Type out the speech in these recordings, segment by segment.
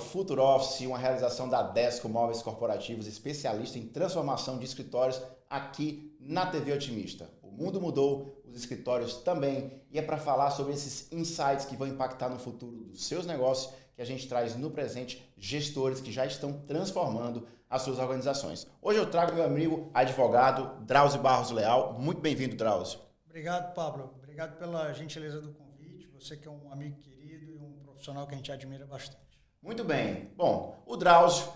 Future Office, uma realização da Desco Móveis Corporativos, especialista em transformação de escritórios aqui na TV Otimista. O mundo mudou, os escritórios também, e é para falar sobre esses insights que vão impactar no futuro dos seus negócios que a gente traz no presente gestores que já estão transformando as suas organizações. Hoje eu trago meu amigo advogado Drauzio Barros Leal. Muito bem-vindo, Drauzio. Obrigado, Pablo. Obrigado pela gentileza do convite. Você que é um amigo querido e um profissional que a gente admira bastante. Muito bem. Bom, o Drauzio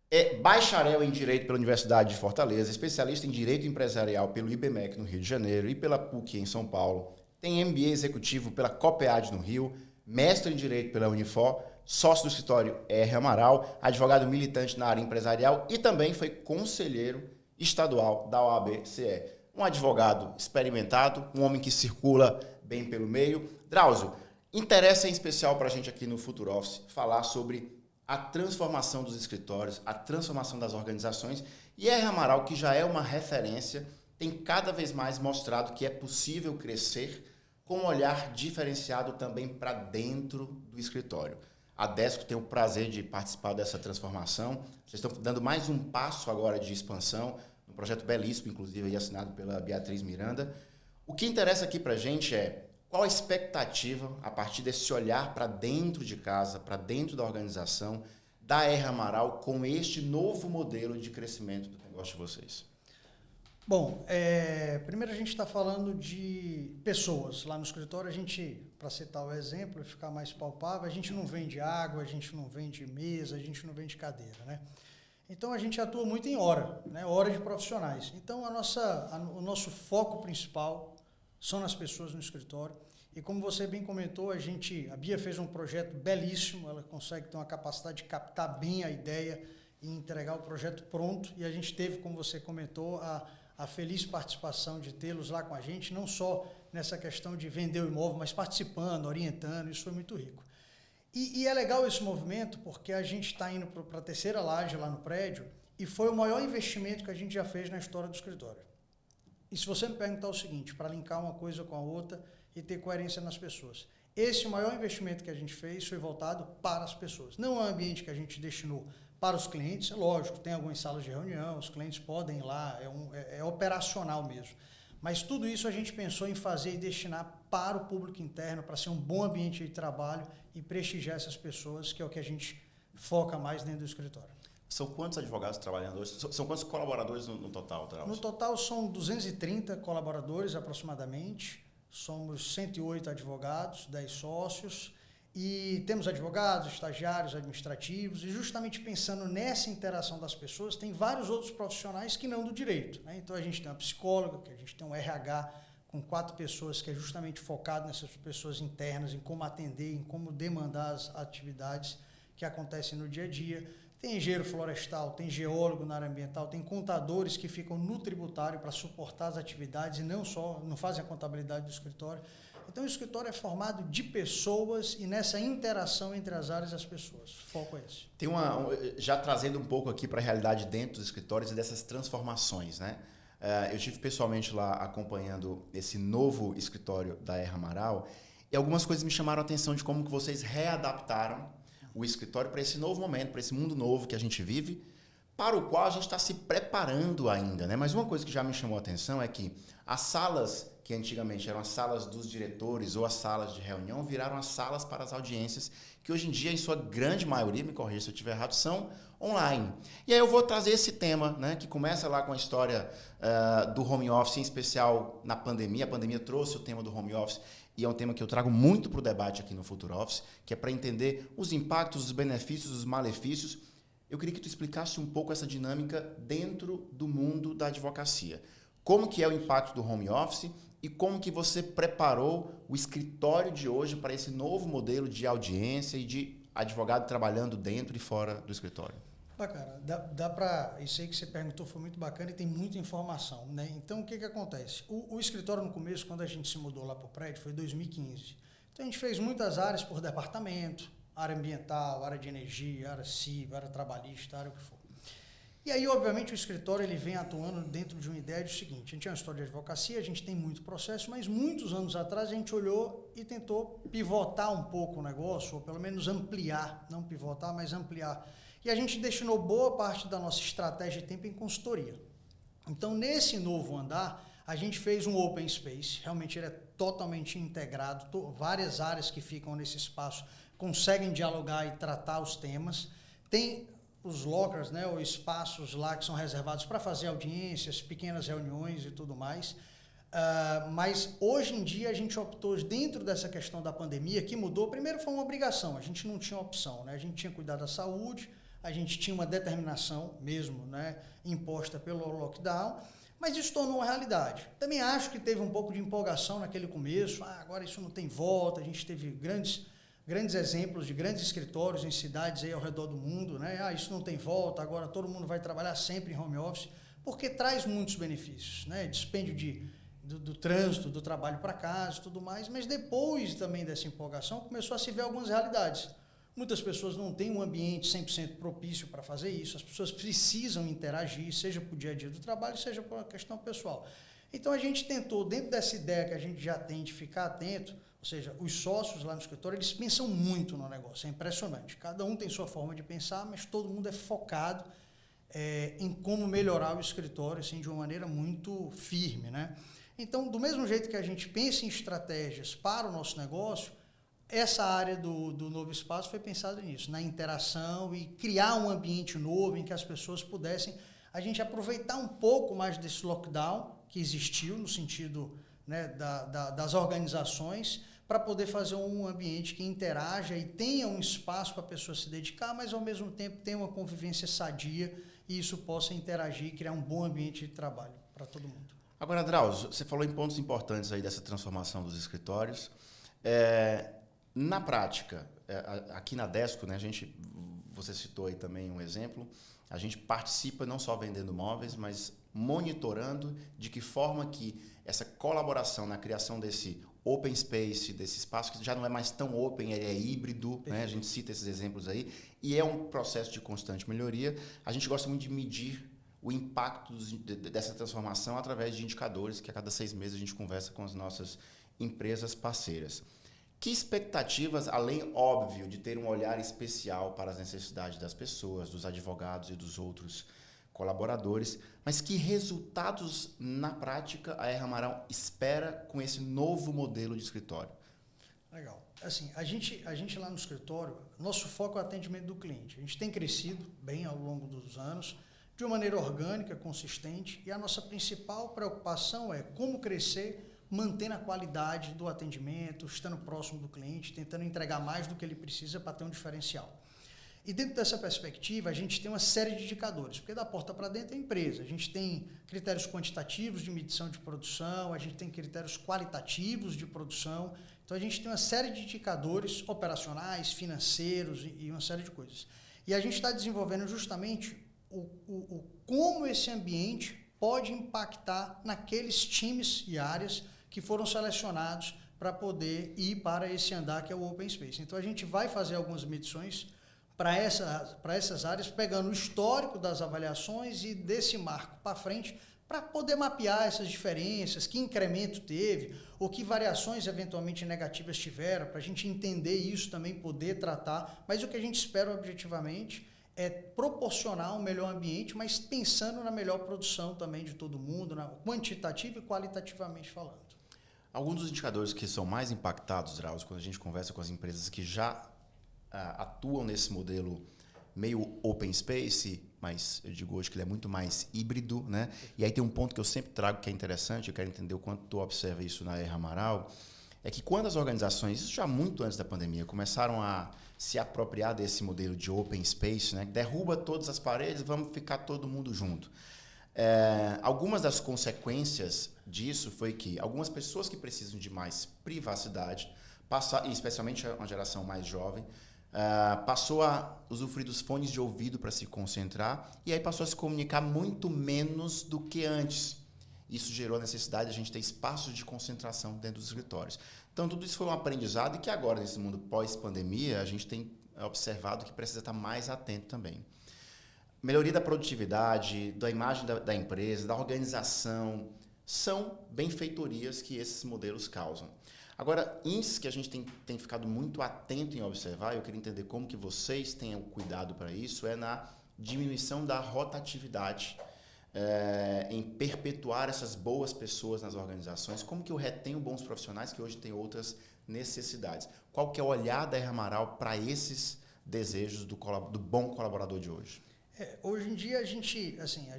é bacharel em Direito pela Universidade de Fortaleza, especialista em Direito Empresarial pelo IBMEC no Rio de Janeiro e pela PUC em São Paulo. Tem MBA executivo pela COPEAD no Rio, mestre em Direito pela Unifor, sócio do escritório R. Amaral, advogado militante na área empresarial e também foi conselheiro estadual da OAB-CE. Um advogado experimentado, um homem que circula bem pelo meio. Drauzio, interessa em especial para a gente aqui no Future Office falar sobre a transformação dos escritórios, a transformação das organizações. E R. Amaral, que já é uma referência, tem cada vez mais mostrado que é possível crescer com um olhar diferenciado também para dentro do escritório. A Desco tem o prazer de participar dessa transformação. Vocês estão dando mais um passo agora de expansão, um projeto belíssimo, inclusive, aí assinado pela Beatriz Miranda. O que interessa aqui para a gente é qual a expectativa, a partir desse olhar para dentro de casa, para dentro da organização, da R. Amaral com este novo modelo de crescimento do negócio de vocês. Bom, primeiro a gente está falando de pessoas. Lá no escritório, a gente, para citar o exemplo e ficar mais palpável, a gente não vende água, a gente não vende mesa, a gente não vende cadeira, né? Então, a gente atua muito em hora, né? Hora de profissionais. Então, o nosso foco principal são nas pessoas no escritório. E como você bem comentou, a Bia fez um projeto belíssimo, ela consegue ter uma capacidade de captar bem a ideia e entregar o projeto pronto. E a gente teve, como você comentou, a feliz participação de tê-los lá com a gente, não só nessa questão de vender o imóvel, mas participando, orientando, isso foi muito rico. E é legal esse movimento porque a gente está indo para a terceira laje lá no prédio e foi o maior investimento que a gente já fez na história do escritório. E se você me perguntar o seguinte, para linkar uma coisa com a outra e ter coerência nas pessoas, esse maior investimento que a gente fez foi voltado para as pessoas. Não é um ambiente que a gente destinou para os clientes, é lógico, tem algumas salas de reunião, os clientes podem ir lá, é operacional mesmo. Mas tudo isso a gente pensou em fazer e destinar para o público interno, para ser um bom ambiente de trabalho e prestigiar essas pessoas, que é o que a gente foca mais dentro do escritório. São quantos advogados trabalhando hoje? São quantos colaboradores no total, Drauzio? No total são 230 colaboradores aproximadamente, somos 108 advogados, 10 sócios, e temos advogados, estagiários, administrativos, e justamente pensando nessa interação das pessoas, tem vários outros profissionais que não do direito, né? Então a gente tem uma psicóloga, que a gente tem um RH com 4 pessoas, que é justamente focado nessas pessoas internas, em como atender, em como demandar as atividades que acontecem no dia a dia. Tem engenheiro florestal, tem geólogo na área ambiental, tem contadores que ficam no tributário para suportar as atividades e não fazem a contabilidade do escritório. Então, o escritório é formado de pessoas e nessa interação entre as áreas e as pessoas. O foco é esse. Tem já trazendo um pouco aqui para a realidade dentro dos escritórios e dessas transformações, né? Eu estive pessoalmente lá acompanhando esse novo escritório da R. Amaral e algumas coisas me chamaram a atenção de como que vocês readaptaram o escritório para esse novo momento, para esse mundo novo que a gente vive, para o qual a gente está se preparando ainda, né? Mas uma coisa que já me chamou a atenção é que as salas que antigamente eram as salas dos diretores ou as salas de reunião viraram as salas para as audiências, que hoje em dia, em sua grande maioria, me corrija se eu estiver errado, são online. E aí eu vou trazer esse tema, né, que começa lá com a história do home office, em especial na pandemia. A pandemia trouxe o tema do home office e é um tema que eu trago muito para o debate aqui no Future Office, que é para entender os impactos, os benefícios, os malefícios. Eu queria que tu explicasse um pouco essa dinâmica dentro do mundo da advocacia. Como que é o impacto do home office e como que você preparou o escritório de hoje para esse novo modelo de audiência e de advogado trabalhando dentro e fora do escritório? Bacana, dá para... Isso aí que você perguntou foi muito bacana e tem muita informação, né? Então, o que acontece? O escritório, no começo, quando a gente se mudou lá para o prédio, foi em 2015. Então, a gente fez muitas áreas por departamento, área ambiental, área de energia, área civil, área trabalhista, área o que for. E aí, obviamente, o escritório ele vem atuando dentro de uma ideia do seguinte: a gente é um escritório de advocacia, a gente tem muito processo, mas muitos anos atrás a gente olhou e tentou pivotar um pouco o negócio, ou pelo menos ampliar, não pivotar, mas ampliar. E a gente destinou boa parte da nossa estratégia de tempo em consultoria. Então, nesse novo andar, a gente fez um open space, realmente ele é totalmente integrado, várias áreas que ficam nesse espaço conseguem dialogar e tratar os temas. Tem os lockers, né, ou espaços lá que são reservados para fazer audiências, pequenas reuniões e tudo mais. Mas hoje em dia a gente optou, dentro dessa questão da pandemia, que mudou. Primeiro foi uma obrigação, a gente não tinha opção, né? A gente tinha que cuidar da saúde, a gente tinha uma determinação mesmo, né, imposta pelo lockdown, mas isso tornou uma realidade. Também acho que teve um pouco de empolgação naquele começo, agora isso não tem volta, a gente teve grandes exemplos de grandes escritórios em cidades aí ao redor do mundo, né? Isso não tem volta, agora todo mundo vai trabalhar sempre em home office, porque traz muitos benefícios, né? Dispêndio do trânsito, do trabalho para casa e tudo mais, mas depois também dessa empolgação começou a se ver algumas realidades. Muitas pessoas não têm um ambiente 100% propício para fazer isso, as pessoas precisam interagir, seja para o dia a dia do trabalho, seja por uma questão pessoal. Então a gente tentou, dentro dessa ideia que a gente já tem de ficar atento, ou seja, os sócios lá no escritório, eles pensam muito no negócio, é impressionante. Cada um tem sua forma de pensar, mas todo mundo é focado em como melhorar o escritório assim, de uma maneira muito firme, né? Então, do mesmo jeito que a gente pensa em estratégias para o nosso negócio, essa área do novo espaço foi pensada nisso, na interação e criar um ambiente novo em que as pessoas pudessem, a gente aproveitar um pouco mais desse lockdown que existiu no sentido, né, das organizações, para poder fazer um ambiente que interaja e tenha um espaço para a pessoa se dedicar, mas ao mesmo tempo tenha uma convivência sadia e isso possa interagir e criar um bom ambiente de trabalho para todo mundo. Agora, Drauzio, você falou em pontos importantes aí dessa transformação dos escritórios. Na prática, aqui na Desco, né, você citou aí também um exemplo, a gente participa não só vendendo móveis, mas monitorando de que forma que essa colaboração na criação desse open space, desse espaço que já não é mais tão open, ele é híbrido, né? A gente cita esses exemplos aí, e é um processo de constante melhoria. A gente gosta muito de medir o impacto dessa transformação através de indicadores que a cada 6 meses a gente conversa com as nossas empresas parceiras. Que expectativas, além, óbvio, de ter um olhar especial para as necessidades das pessoas, dos advogados e dos outros colaboradores, mas que resultados na prática a R. Amaral espera com esse novo modelo de escritório? Legal. Assim, a gente lá no escritório, nosso foco é o atendimento do cliente. A gente tem crescido bem ao longo dos anos, de uma maneira orgânica, consistente, e a nossa principal preocupação é como crescer mantendo a qualidade do atendimento, estando próximo do cliente, tentando entregar mais do que ele precisa para ter um diferencial. E dentro dessa perspectiva, a gente tem uma série de indicadores, porque da porta para dentro é empresa. A gente tem critérios quantitativos de medição de produção, a gente tem critérios qualitativos de produção. Então, a gente tem uma série de indicadores operacionais, financeiros e uma série de coisas. E a gente está desenvolvendo justamente como esse ambiente pode impactar naqueles times e áreas que foram selecionados para poder ir para esse andar que é o Open Space. Então, a gente vai fazer algumas medições para essas áreas, pegando o histórico das avaliações e desse marco para frente, para poder mapear essas diferenças, que incremento teve, ou que variações eventualmente negativas tiveram, para a gente entender isso também, poder tratar. Mas o que a gente espera objetivamente é proporcionar um melhor ambiente, mas pensando na melhor produção também de todo mundo, quantitativa e qualitativamente falando. Alguns dos indicadores que são mais impactados, Drauzio, quando a gente conversa com as empresas que já atuam nesse modelo meio open space, mas eu digo hoje que ele é muito mais híbrido, né? E aí tem um ponto que eu sempre trago que é interessante, eu quero entender o quanto tu observa isso na R. Amaral, é que quando as organizações, isso já muito antes da pandemia, começaram a se apropriar desse modelo de open space, né? Derruba todas as paredes, vamos ficar todo mundo junto. Algumas das consequências disso foi que algumas pessoas que precisam de mais privacidade, e especialmente uma geração mais jovem, passou a usufruir dos fones de ouvido para se concentrar e aí passou a se comunicar muito menos do que antes. Isso gerou a necessidade de a gente ter espaços de concentração dentro dos escritórios. Então, tudo isso foi um aprendizado e que agora, nesse mundo pós-pandemia, a gente tem observado que precisa estar mais atento também. melhoria da produtividade, da imagem da empresa, da organização, são benfeitorias que esses modelos causam. Agora, índices que a gente tem ficado muito atento em observar, eu queria entender como que vocês têm o cuidado para isso, é na diminuição da rotatividade, em perpetuar essas boas pessoas nas organizações, como que eu retenho bons profissionais que hoje têm outras necessidades. Qual que é o olhar da R. Amaral para esses desejos do bom colaborador de hoje? Hoje em dia,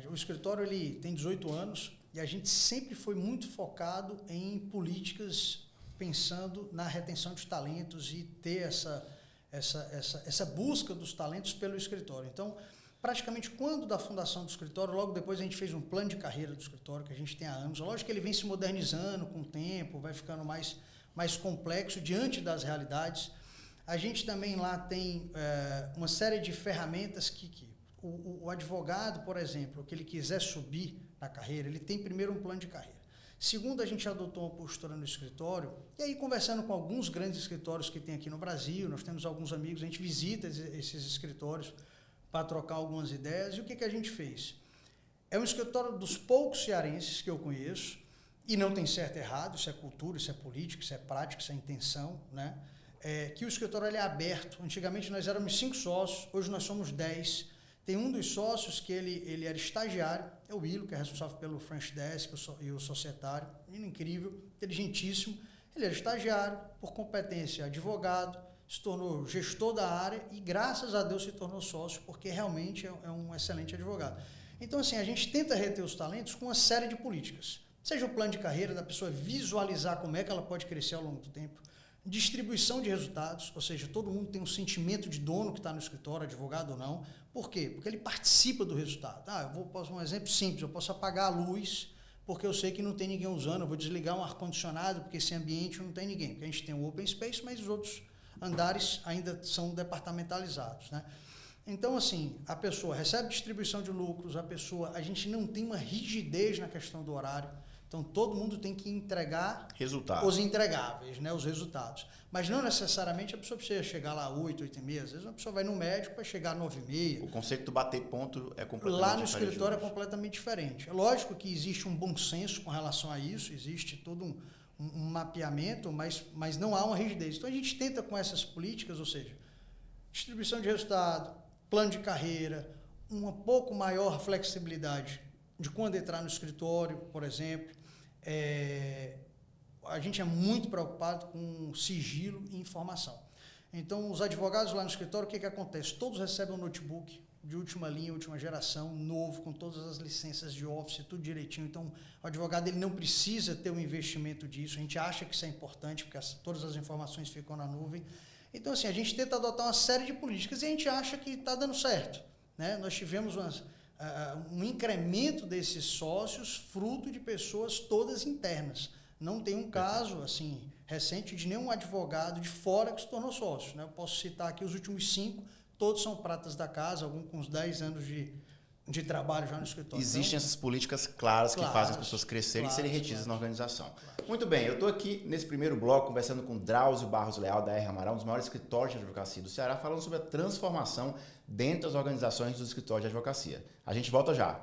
o escritório ele tem 18 anos e a gente sempre foi muito focado em políticas pensando na retenção de talentos e ter essa busca dos talentos pelo escritório. Então, praticamente quando da fundação do escritório, logo depois a gente fez um plano de carreira do escritório que a gente tem há anos. Lógico que ele vem se modernizando com o tempo, vai ficando mais complexo diante das realidades. A gente também lá tem uma série de ferramentas que o advogado, por exemplo, que ele quiser subir na carreira, ele tem primeiro um plano de carreira. Segundo, a gente adotou uma postura no escritório, e aí conversando com alguns grandes escritórios que tem aqui no Brasil, nós temos alguns amigos, a gente visita esses escritórios para trocar algumas ideias, e o que a gente fez? É um escritório dos poucos cearenses que eu conheço, e não tem certo e errado, isso é cultura, isso é política, isso é prática, isso é intenção, né? Que o escritório ele é aberto. Antigamente nós éramos 5 sócios, hoje nós somos 10. Tem um dos sócios que ele era estagiário, é o Willo, que é responsável pelo French Desk e o societário, menino incrível, inteligentíssimo. Ele era estagiário, por competência advogado, se tornou gestor da área e graças a Deus se tornou sócio, porque realmente é um excelente advogado. Então assim, a gente tenta reter os talentos com uma série de políticas. Seja o plano de carreira da pessoa visualizar como é que ela pode crescer ao longo do tempo, distribuição de resultados, ou seja, todo mundo tem um sentimento de dono que está no escritório, advogado ou não. Por quê? Porque ele participa do resultado. Posso um exemplo simples, eu posso apagar a luz porque eu sei que não tem ninguém usando, eu vou desligar um ar-condicionado porque esse ambiente não tem ninguém, porque a gente tem um open space, mas os outros andares ainda são departamentalizados, né? Então, assim, a pessoa recebe distribuição de lucros, a gente não tem uma rigidez na questão do horário. Então, todo mundo tem que entregar os entregáveis, né, os resultados. Mas não necessariamente a pessoa precisa chegar lá às 8, 8h30. Às vezes a pessoa vai no médico para chegar às 9h30. O conceito do bater ponto é completamente diferente. Lá no escritório é completamente diferente. É lógico que existe um bom senso com relação a isso, existe todo um mapeamento, mas não há uma rigidez. Então, a gente tenta com essas políticas, ou seja, distribuição de resultado, plano de carreira, uma pouco maior flexibilidade de quando entrar no escritório, por exemplo. A gente é muito preocupado com sigilo e informação. Então, os advogados lá no escritório, o que acontece? Todos recebem um notebook de última linha, última geração, novo, com todas as licenças de Office, tudo direitinho. Então, o advogado ele não precisa ter um investimento disso. A gente acha que isso é importante, porque todas as informações ficam na nuvem. Então, assim, a gente tenta adotar uma série de políticas e a gente acha que está dando certo, né? Nós tivemos um incremento desses sócios fruto de pessoas todas internas. Não tem um caso assim recente de nenhum advogado de fora que se tornou sócio, né? Eu posso citar aqui os últimos 5, todos são pratas da casa, alguns com uns 10 anos de trabalho já no escritório. Existem essas políticas claras que fazem as pessoas crescerem e serem retidas na organização. Muito bem, eu estou aqui nesse primeiro bloco conversando com Drauzio Barros Leal, da R. Amaral, um dos maiores escritórios de advocacia do Ceará, falando sobre a transformação dentro das organizações do escritório de advocacia. A gente volta já.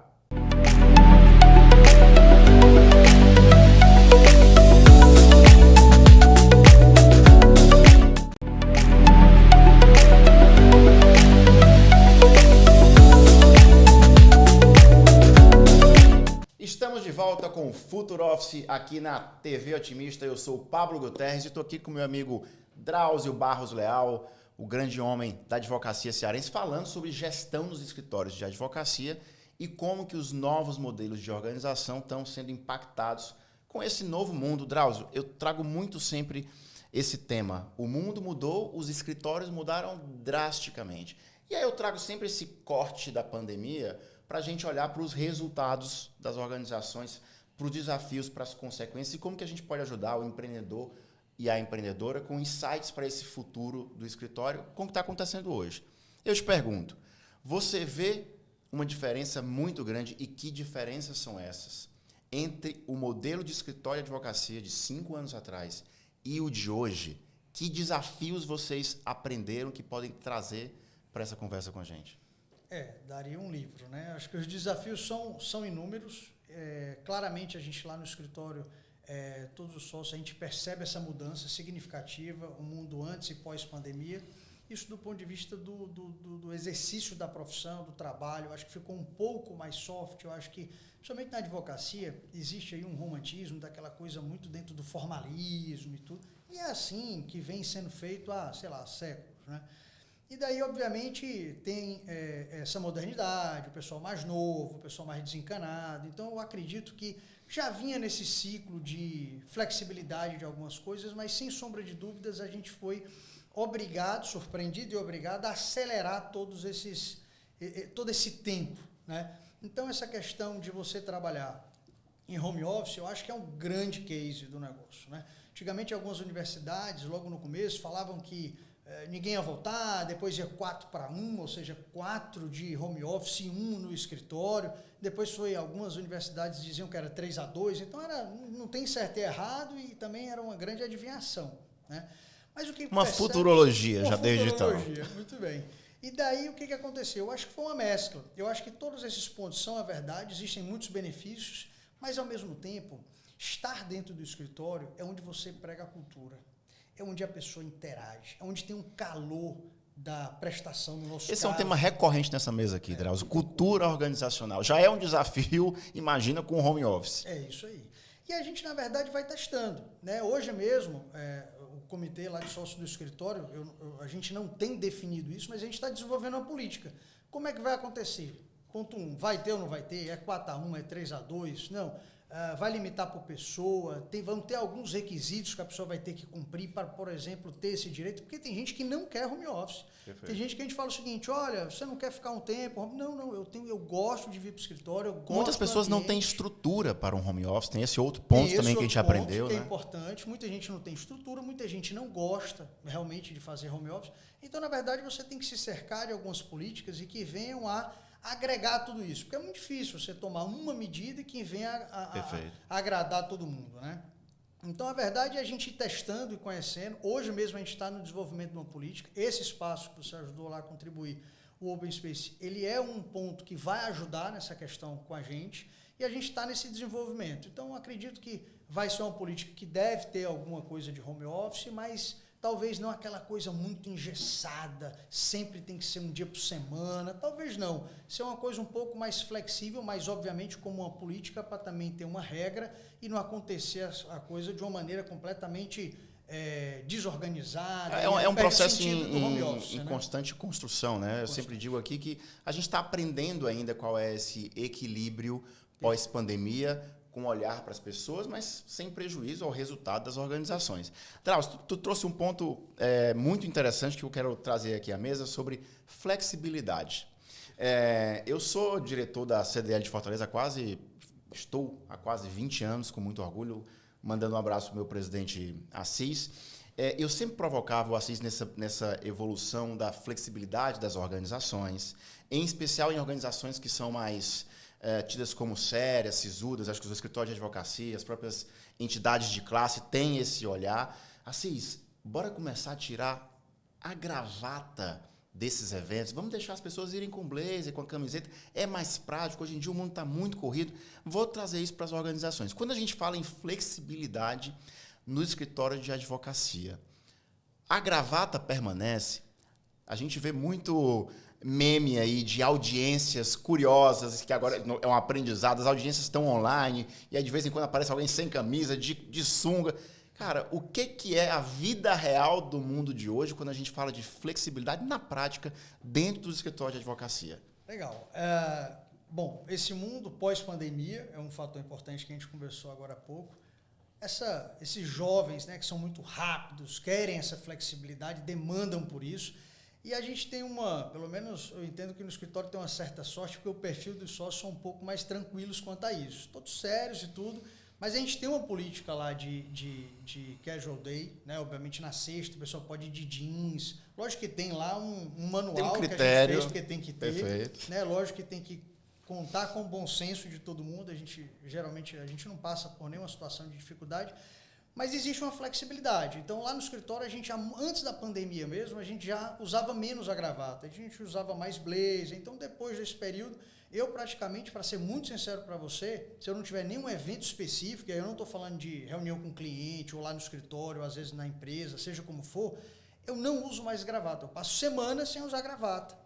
Estamos de volta com o Futuro Office aqui na TV Otimista. Eu sou o Pablo Guterres e estou aqui com meu amigo Drauzio Barros Leal, o grande homem da advocacia cearense, falando sobre gestão nos escritórios de advocacia e como que os novos modelos de organização estão sendo impactados com esse novo mundo. Drauzio, eu trago muito sempre esse tema. O mundo mudou, os escritórios mudaram drasticamente. E aí eu trago sempre esse corte da pandemia para a gente olhar para os resultados das organizações, para os desafios, para as consequências e como que a gente pode ajudar o empreendedor e a empreendedora com insights para esse futuro do escritório, como está acontecendo hoje. Eu te pergunto, você vê uma diferença muito grande e que diferenças são essas entre o modelo de escritório de advocacia de 5 anos atrás e o de hoje? Que desafios vocês aprenderam que podem trazer para essa conversa com a gente? Daria um livro, né? Acho que os desafios são inúmeros. Claramente, a gente lá no escritório, todos os sócios, a gente percebe essa mudança significativa, o mundo antes e pós-pandemia. Isso do ponto de vista do exercício da profissão, do trabalho, eu acho que ficou um pouco mais soft. Eu acho que, principalmente na advocacia, existe aí um romantismo daquela coisa muito dentro do formalismo e tudo. E é assim que vem sendo feito há, sei lá, séculos, né? E daí, obviamente, tem essa modernidade, o pessoal mais novo, o pessoal mais desencanado. Então, eu acredito que já vinha nesse ciclo de flexibilidade de algumas coisas, mas, sem sombra de dúvidas, a gente foi surpreendido e obrigado a acelerar todo esse tempo, né? Então, essa questão de você trabalhar em home office, eu acho que é um grande case do negócio, né? Antigamente, algumas universidades, logo no começo, falavam que ninguém ia voltar, depois ia 4-1, ou seja, 4 de home office e 1 no escritório. Depois algumas universidades diziam que era 3-2, então não tem certo e errado e também era uma grande adivinhação, né? Mas o que uma futurologia, já deu digital. Muito bem. E daí o que aconteceu? Eu acho que foi uma mescla. Eu acho que todos esses pontos são a verdade, existem muitos benefícios, mas ao mesmo tempo, estar dentro do escritório é onde você prega a cultura. É onde a pessoa interage, é onde tem um calor da prestação no nosso Esse é um tema recorrente nessa mesa aqui, Drauzio. Cultura organizacional. Já é um desafio, imagina, com o home office. É isso aí. E a gente, na verdade, vai testando, né? Hoje mesmo, o comitê lá de sócios do escritório, a gente não tem definido isso, mas a gente está desenvolvendo uma política. Como é que vai acontecer? Ponto 1, vai ter ou não vai ter? É 4-1, é 3-2? Não. Vai limitar por pessoa, vão ter alguns requisitos que a pessoa vai ter que cumprir para, por exemplo, ter esse direito, porque tem gente que não quer home office. Perfeito. Tem gente que a gente fala o seguinte, olha, você não quer ficar um tempo? Não, eu gosto de vir para o escritório, muitas pessoas não têm estrutura para um home office, tem esse outro ponto também que a gente aprendeu, né? É importante, muita gente não tem estrutura, muita gente não gosta realmente de fazer home office, então, na verdade, você tem que se cercar de algumas políticas e que venham a agregar tudo isso, porque é muito difícil você tomar uma medida e que venha a agradar todo mundo, né? Então, a verdade é a gente ir testando e conhecendo. Hoje mesmo a gente está no desenvolvimento de uma política. Esse espaço que você ajudou lá a contribuir, o Open Space, ele é um ponto que vai ajudar nessa questão com a gente e a gente está nesse desenvolvimento. Então, acredito que vai ser uma política que deve ter alguma coisa de home office, mas talvez não aquela coisa muito engessada, sempre tem que ser um dia por semana, talvez não. Ser uma coisa um pouco mais flexível, mas obviamente como uma política para também ter uma regra e não acontecer a coisa de uma maneira completamente desorganizada. É um processo em constante construção, né? Eu sempre digo aqui que a gente está aprendendo ainda qual é esse equilíbrio pós-pandemia, com olhar para as pessoas, mas sem prejuízo ao resultado das organizações. Drauzio, tu trouxe um ponto muito interessante que eu quero trazer aqui à mesa sobre flexibilidade. Eu sou diretor da CDL de Fortaleza estou há quase 20 anos, com muito orgulho, mandando um abraço para o meu presidente Assis. Eu sempre provocava o Assis nessa evolução da flexibilidade das organizações, em especial em organizações que são mais tidas como sérias, sisudas. Acho que os escritórios de advocacia, as próprias entidades de classe têm esse olhar. Assis, bora começar a tirar a gravata desses eventos. Vamos deixar as pessoas irem com blazer, com a camiseta. É mais prático. Hoje em dia o mundo está muito corrido. Vou trazer isso para as organizações. Quando a gente fala em flexibilidade no escritório de advocacia, a gravata permanece. A gente vê muito meme aí de audiências curiosas, que agora é um aprendizado, as audiências estão online, e aí de vez em quando aparece alguém sem camisa, de sunga. Cara, o que é a vida real do mundo de hoje quando a gente fala de flexibilidade na prática dentro do escritório de advocacia? Legal. Bom, esse mundo pós-pandemia é um fator importante que a gente conversou agora há pouco. Esses jovens, né, que são muito rápidos, querem essa flexibilidade, demandam por isso. E a gente tem pelo menos eu entendo que no escritório tem uma certa sorte, porque o perfil dos sócios são um pouco mais tranquilos quanto a isso. Todos sérios e tudo, mas a gente tem uma política lá de casual day, né? Obviamente na sexta o pessoal pode ir de jeans. Lógico que tem lá um manual tem um critério, que a gente fez, porque tem que ter. Perfeito. Né? Lógico que tem que contar com o bom senso de todo mundo. Geralmente a gente não passa por nenhuma situação de dificuldade. Mas existe uma flexibilidade. Então, lá no escritório, a gente, antes da pandemia mesmo, a gente já usava menos a gravata. A gente usava mais blazer. Então, depois desse período, eu praticamente, para ser muito sincero para você, se eu não tiver nenhum evento específico, aí eu não estou falando de reunião com cliente, ou lá no escritório, ou às vezes na empresa, seja como for, eu não uso mais gravata. Eu passo semanas sem usar gravata.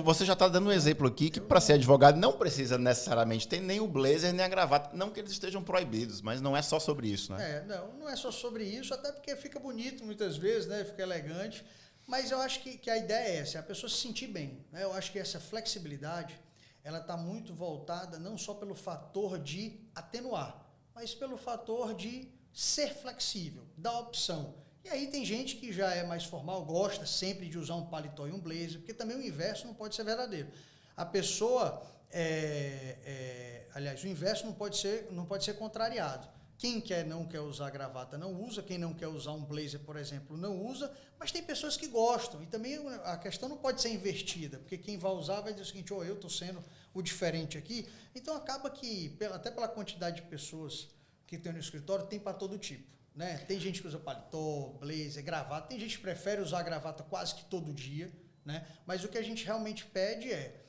Você já está dando um exemplo aqui que para ser advogado não precisa necessariamente ter nem o blazer nem a gravata. Não que eles estejam proibidos, mas não é só sobre isso, né? Não é só sobre isso, até porque fica bonito muitas vezes, né? Fica elegante. Mas eu acho que a ideia é essa, a pessoa se sentir bem, né? Eu acho que essa flexibilidade, ela está muito voltada não só pelo fator de atenuar, mas pelo fator de ser flexível, dar opção. E aí tem gente que já é mais formal, gosta sempre de usar um paletó e um blazer, porque também o inverso não pode ser verdadeiro. A pessoa, aliás, o inverso não pode ser contrariado. Quem não quer usar gravata não usa, quem não quer usar um blazer, por exemplo, não usa, mas tem pessoas que gostam. E também a questão não pode ser invertida, porque quem vai usar vai dizer o seguinte, eu estou sendo o diferente aqui. Então acaba que, até pela quantidade de pessoas que tem no escritório, tem para todo tipo. Né? Tem gente que usa paletó, blazer, gravata, tem gente que prefere usar gravata quase que todo dia, né? Mas o que a gente realmente pede é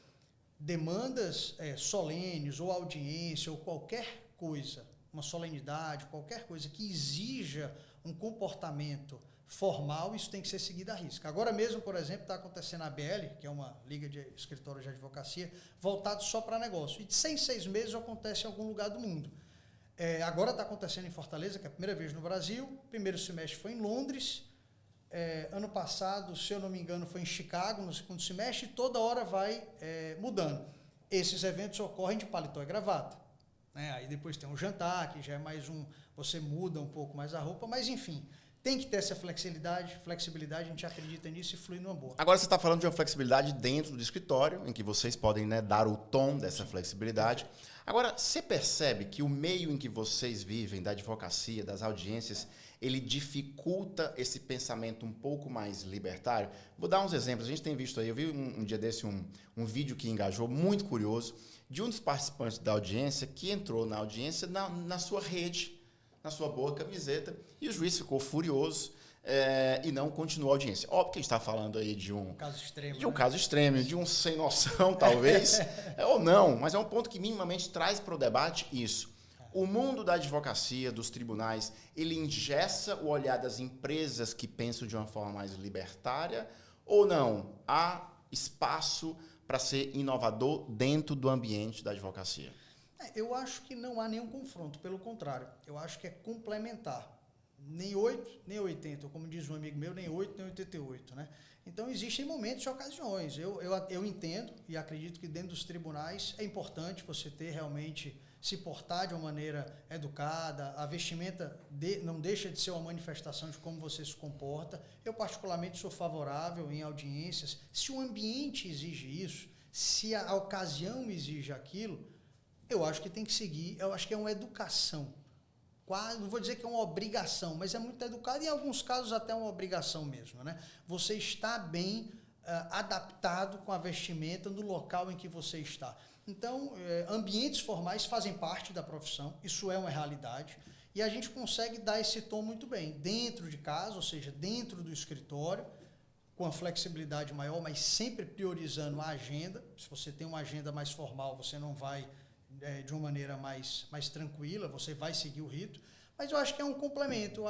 demandas solenes ou audiência ou qualquer coisa, uma solenidade, qualquer coisa que exija um comportamento formal, isso tem que ser seguido à risca. Agora mesmo, por exemplo, está acontecendo a ABL, que é uma liga de escritórios de advocacia, voltado só para negócio. E de 6 meses acontece em algum lugar do mundo. Agora está acontecendo em Fortaleza, que é a primeira vez no Brasil. Primeiro semestre foi em Londres. Ano passado, se eu não me engano, foi em Chicago, no segundo semestre. E toda hora vai mudando. Esses eventos ocorrem de paletó e gravata. Né? Aí depois tem um jantar, que já é mais você muda um pouco mais a roupa. Mas, enfim, tem que ter essa flexibilidade, a gente acredita nisso e flui numa boa. Agora você está falando de uma flexibilidade dentro do escritório, em que vocês podem, né, dar o tom dessa flexibilidade. Agora, você percebe que o meio em que vocês vivem, da advocacia, das audiências, ele dificulta esse pensamento um pouco mais libertário? Vou dar uns exemplos. A gente tem visto aí, eu vi um dia desse um vídeo que engajou, muito curioso, de um dos participantes da audiência que entrou na audiência na sua rede, na sua boa camiseta, e o juiz ficou furioso e não continuou a audiência. Óbvio que a gente está falando aí de um caso extremo, caso extremo, de um sem noção, talvez, ou não, mas é um ponto que minimamente traz para o debate isso. O mundo da advocacia, dos tribunais, ele engessa o olhar das empresas que pensam de uma forma mais libertária, ou não? Há espaço para ser inovador dentro do ambiente da advocacia? Eu acho que não há nenhum confronto, pelo contrário, eu acho que é complementar. Nem 8, nem 80, como diz um amigo meu, nem 8, nem 88, né? Então, existem momentos e ocasiões. Eu entendo e acredito que dentro dos tribunais é importante você ter realmente, se portar de uma maneira educada, a vestimenta não deixa de ser uma manifestação de como você se comporta. Eu, particularmente, sou favorável em audiências. Se o ambiente exige isso, se a ocasião exige aquilo, eu acho que tem que seguir, eu acho que é uma educação. Não vou dizer que é uma obrigação, mas é muito educado e em alguns casos até uma obrigação mesmo, né? Você está bem adaptado com a vestimenta no local em que você está. Então, ambientes formais fazem parte da profissão, isso é uma realidade, e a gente consegue dar esse tom muito bem, dentro de casa, ou seja, dentro do escritório, com a flexibilidade maior, mas sempre priorizando a agenda. Se você tem uma agenda mais formal, você não vai de uma maneira mais tranquila, você vai seguir o rito, mas eu acho que é um complemento,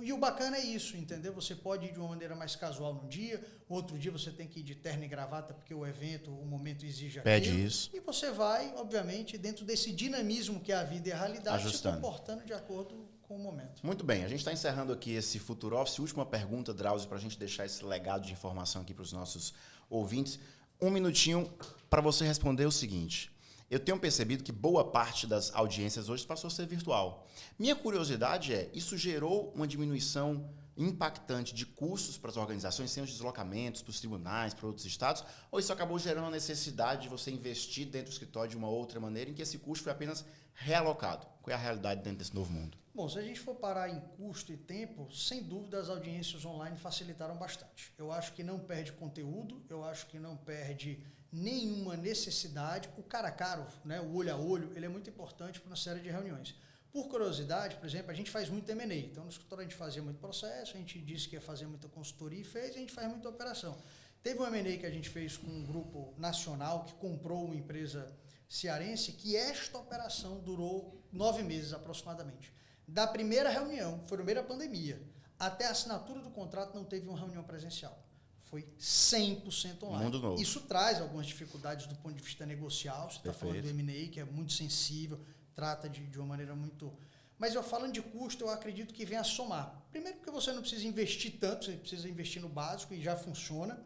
e o bacana é isso, entendeu? Você pode ir de uma maneira mais casual num dia, outro dia você tem que ir de terno e gravata, porque o evento, o momento exige aquilo. Pede isso. E você vai, obviamente, dentro desse dinamismo que é a vida e a realidade, ajustando, se comportando de acordo com o momento. Muito bem, a gente está encerrando aqui esse Futuro Office. Última pergunta, Drauzio, para a gente deixar esse legado de informação aqui para os nossos ouvintes. Um minutinho para você responder o seguinte. Eu tenho percebido que boa parte das audiências hoje passou a ser virtual. Minha curiosidade isso gerou uma diminuição impactante de custos para as organizações, sem os deslocamentos para os tribunais, para outros estados, ou isso acabou gerando a necessidade de você investir dentro do escritório de uma outra maneira, em que esse custo foi apenas realocado? Qual é a realidade dentro desse novo mundo? Bom, se a gente for parar em custo e tempo, sem dúvida as audiências online facilitaram bastante. Eu acho que não perde conteúdo, eu acho que não perde nenhuma necessidade. O cara a cara, né, o olho a olho, ele é muito importante para uma série de reuniões. Por curiosidade, por exemplo, a gente faz muito M&A. Então, no escritório a gente fazia muito processo, a gente disse que ia fazer muita consultoria e fez, a gente faz muita operação. Teve um M&A que a gente fez com um grupo nacional que comprou uma empresa cearense, que esta operação durou 9 meses aproximadamente. Da primeira reunião, foi no meio da pandemia, até a assinatura do contrato não teve uma reunião presencial. Foi 100% online. Mundo novo. Isso traz algumas dificuldades do ponto de vista negocial. Você está falando do M&A, que é muito sensível, trata de uma maneira muito... Mas eu falando de custo, eu acredito que vem a somar. Primeiro porque você não precisa investir tanto, você precisa investir no básico e já funciona.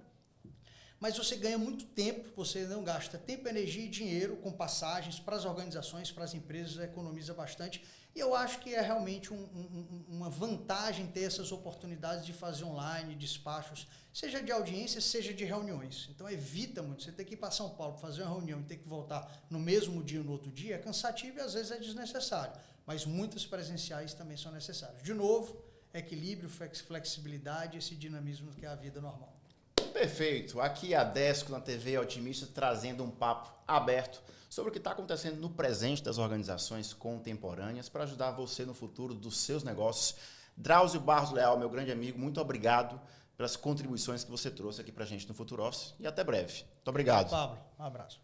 Mas você ganha muito tempo, você não gasta tempo, energia e dinheiro com passagens para as organizações, para as empresas, economiza bastante. E eu acho que é realmente uma vantagem ter essas oportunidades de fazer online, despachos, seja de audiência, seja de reuniões. Então evita muito. Você ter que ir para São Paulo para fazer uma reunião e ter que voltar no mesmo dia ou no outro dia é cansativo e às vezes é desnecessário. Mas muitas presenciais também são necessárias. De novo, equilíbrio, flexibilidade, esse dinamismo que é a vida normal. Perfeito. Aqui a Desco na TV Otimista trazendo um papo aberto sobre o que está acontecendo no presente das organizações contemporâneas para ajudar você no futuro dos seus negócios. Drauzio Barros Leal, meu grande amigo, muito obrigado pelas contribuições que você trouxe aqui para a gente no Futuro Office e até breve. Muito obrigado. Pablo, um abraço.